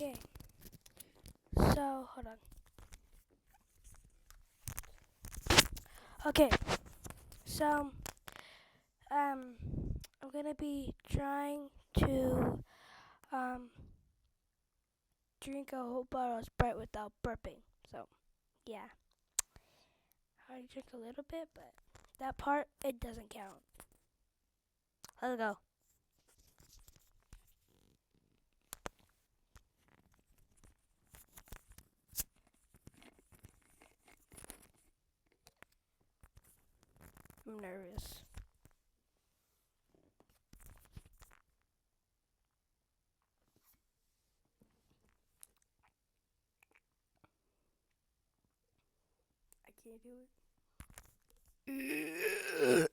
Okay, so hold on. Okay, so um, I'm gonna be trying to um drink a whole bottle of Sprite without burping. So yeah, I drink a little bit, but that part it doesn't count. Let's go. I'm nervous. I can't do it.